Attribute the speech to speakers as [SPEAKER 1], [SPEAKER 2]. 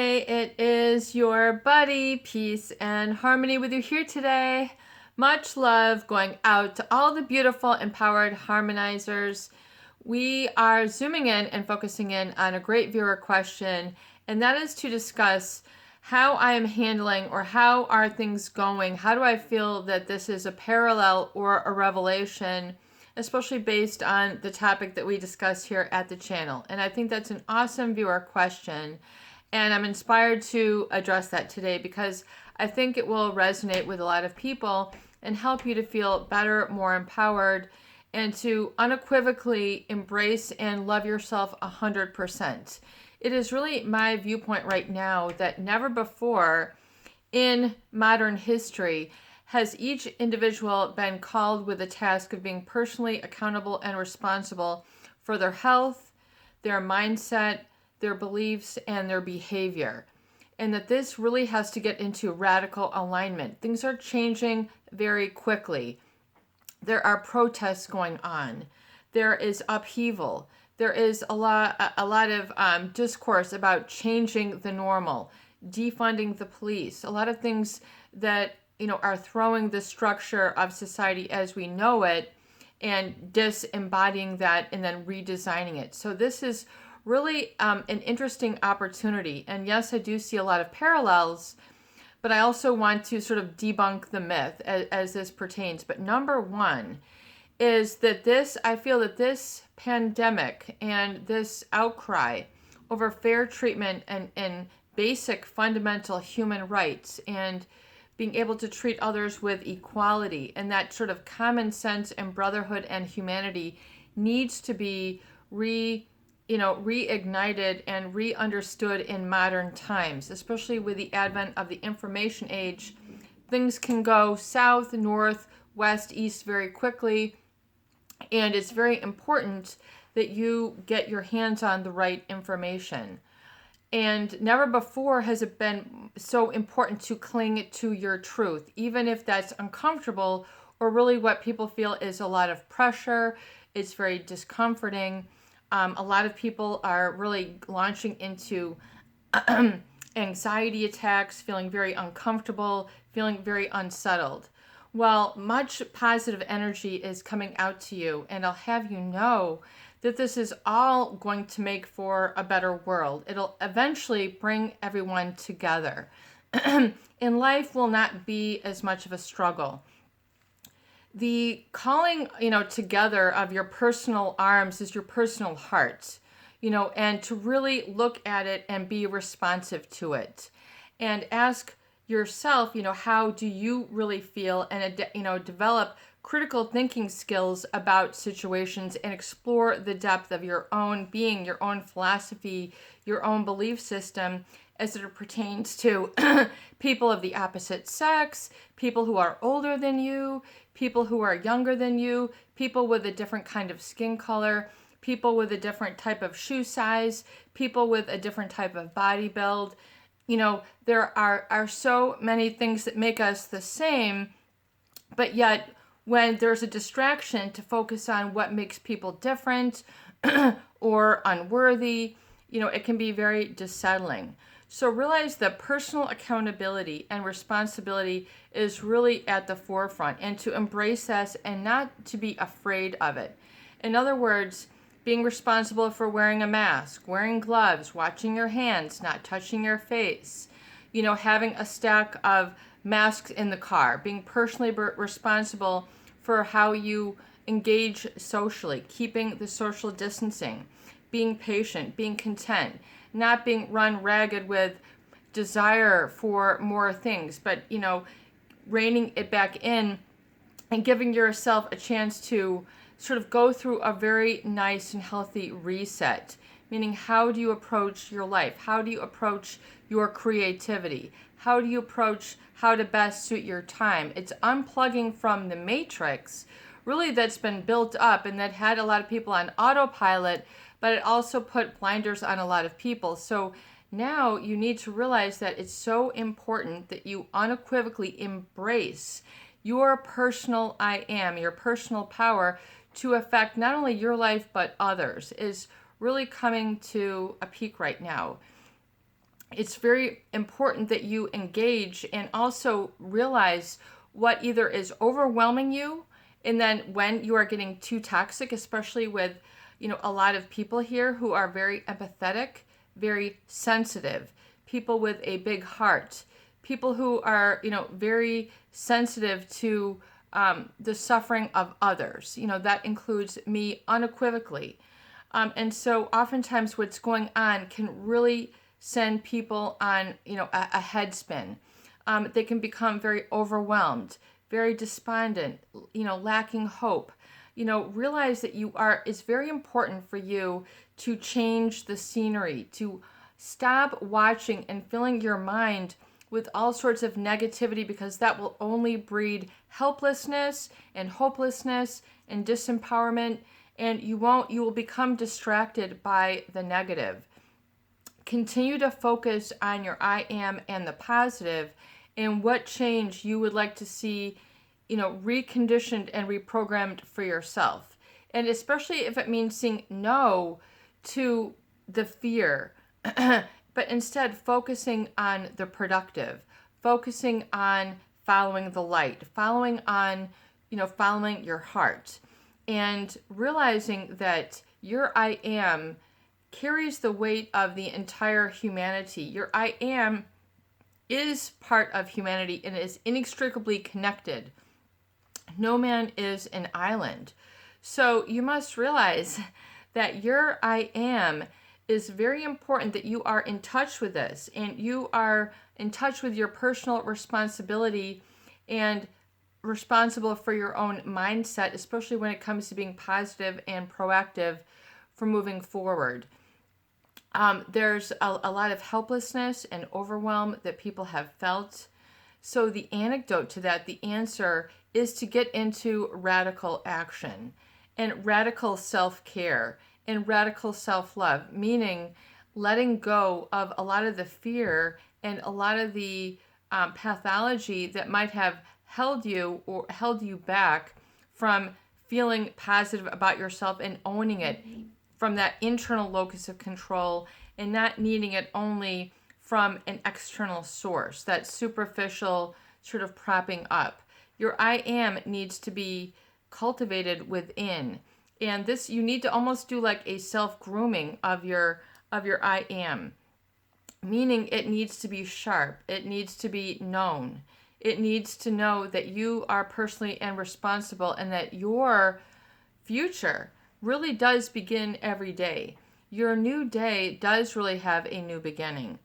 [SPEAKER 1] Hey, it is your buddy, Peace and Harmony with you here today. Much love going out to all the beautiful, empowered harmonizers. We are zooming in and focusing in on a great viewer question, and that is to discuss how I am handling or how are things going. How do I feel that this is a parallel or a revelation, especially based on the topic that we discuss here at the channel? And I think that's an awesome viewer question. And I'm inspired to address that today because I think it will resonate with a lot of people and help you to feel better, more empowered, and to unequivocally embrace and love yourself 100%. It is really my viewpoint right now that never before in modern history has each individual been called with the task of being personally accountable and responsible for their health, their mindset, their beliefs, and their behavior. And that this really has to get into radical alignment. Things are changing very quickly. There are protests going on. There is upheaval. There is a lot of discourse about changing the normal, defunding the police. A lot of things that are throwing the structure of society as we know it and disembodying that and then redesigning it. So this is really an interesting opportunity. And yes, I do see a lot of parallels, but I also want to sort of debunk the myth as this pertains. But number one is that I feel that this pandemic and this outcry over fair treatment and basic fundamental human rights and being able to treat others with equality and that sort of common sense and brotherhood and humanity needs to be reignited and re-understood in modern times, especially with the advent of the information age. Things can go south, north, west, east very quickly, and it's very important that you get your hands on the right information. And never before has it been so important to cling to your truth, even if that's uncomfortable or really what people feel is a lot of pressure. It's very discomforting. A lot of people are really launching into anxiety attacks, feeling very uncomfortable, feeling very unsettled. Well, much positive energy is coming out to you, and I'll have you know that this is all going to make for a better world. It'll eventually bring everyone together. And life will not be as much of a struggle. The calling, together of your personal arms is your personal heart, and to really look at it and be responsive to it and ask yourself, how do you really feel and, develop critical thinking skills about situations and explore the depth of your own being, your own philosophy, your own belief system as it pertains to people of the opposite sex, people who are older than you, people who are younger than you, people with a different kind of skin color, people with a different type of shoe size, people with a different type of body build. There are so many things that make us the same, but yet when there's a distraction to focus on what makes people different or unworthy, it can be very dissettling. So realize that personal accountability and responsibility is really at the forefront, and to embrace that and not to be afraid of it. In other words, being responsible for wearing a mask, wearing gloves, watching your hands, not touching your face, having a stack of masks in the car, being personally responsible for how you engage socially, keeping the social distancing, being patient, being content, not being run ragged with desire for more things, but, reining it back in and giving yourself a chance to sort of go through a very nice and healthy reset. Meaning, how do you approach your life? How do you approach your creativity? How do you approach how to best suit your time? It's unplugging from the matrix, really, that's been built up and that had a lot of people on autopilot, but it also put blinders on a lot of people. So now you need to realize that it's so important that you unequivocally embrace your personal I am, your personal power to affect not only your life but others is really coming to a peak right now. it's very important that you engage and also realize what either is overwhelming you, and then when you are getting too toxic, especially with, a lot of people here who are very empathetic, very sensitive, people with a big heart, people who are, very sensitive to the suffering of others. That includes me unequivocally. And so oftentimes what's going on can really send people on, a head spin. They can become very overwhelmed, very despondent, lacking hope. Realize that it's very important for you to change the scenery, to stop watching and filling your mind with all sorts of negativity, because that will only breed helplessness and hopelessness and disempowerment, and you will become distracted by the negative. Continue to focus on your I am and the positive, and what change you would like to see, reconditioned and reprogrammed for yourself. And especially if it means saying no to the fear, but instead focusing on the productive, focusing on following the light, following your heart, and realizing that your I am carries the weight of the entire humanity. Your I am is part of humanity and is inextricably connected. No man is an island. So you must realize that your I am is very important, that you are in touch with this and you are in touch with your personal responsibility and responsible for your own mindset, especially when it comes to being positive and proactive for moving forward. There's a lot of helplessness and overwhelm that people have felt. So the antidote to that, the answer, is to get into radical action and radical self-care and radical self-love, meaning letting go of a lot of the fear and a lot of the pathology that might have held you back from feeling positive about yourself and owning it from that internal locus of control, and not needing it only from an external source, that superficial sort of propping up. Your I am needs to be cultivated within. And this, you need to almost do like a self-grooming of your I am. Meaning it needs to be sharp. It needs to be known. It needs to know that you are personally and responsible, and that your future really does begin every day. Your new day does really have a new beginning.